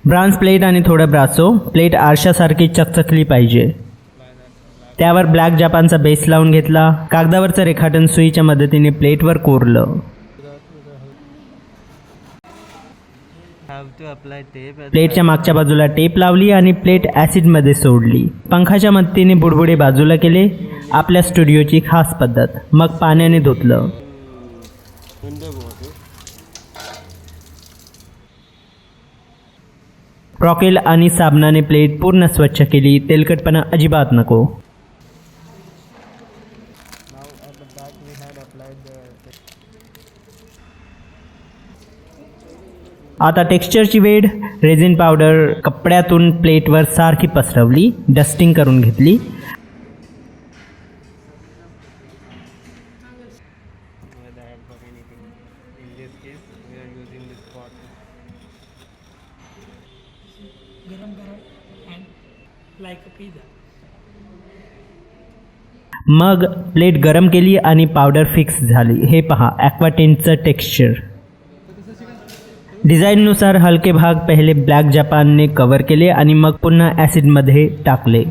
Bronze plate आणि थोडं ब्रासो. Plate आरशासारखी चकचकली पाहिजे. त्यावर ब्लॅक जापानचा बेस लावून घेतला. कागदावरचं रेखाटन सुईच्या मदतीने प्लेटवर कोरलं. प्लेटच्या मागच्या बाजूला टेप लावली आणि प्लेट ॲसिडमध्ये सोडली. पंखाच्या मदतीने बुडबुडे बाजूला केले. आपल्या स्टुडिओची खास पद्धत. मग पाण्याने धुतलं. रॉकेल आणि साबणाने प्लेट पूर्ण स्वच्छ केली. तेलकटपणा अजिबात नको. आता टेक्स्चरची वेळ. रेझिन पावडर कपड्यातून प्लेटवर सारखी पसरवली. डस्टिंग करून घेतली. मग प्लेट गरम केली आणि पावडर फिक्स झाली. हे पहा ॲक्वाटिंटचं टेक्स्चर. डिझाईननुसार हलके भाग पहिले ब्लॅक जापानने कव्हर केले आणि मग पुन्हा ॲसिडमध्ये टाकले.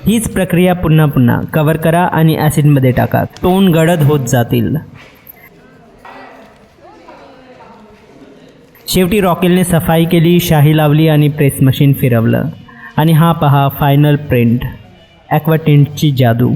हीच प्रक्रिया पुन्हा पुन्हा. कव्हर करा आणि ॲसिडमध्ये टाका. टोन गडद होत जातील. शेवटी रॉकेलने सफाई केली, शाही लावली आणि प्रेस मशीन फिरवलं. आणि हा पहा फायनल प्रिंट. ॲक्वाटिंटची जादू.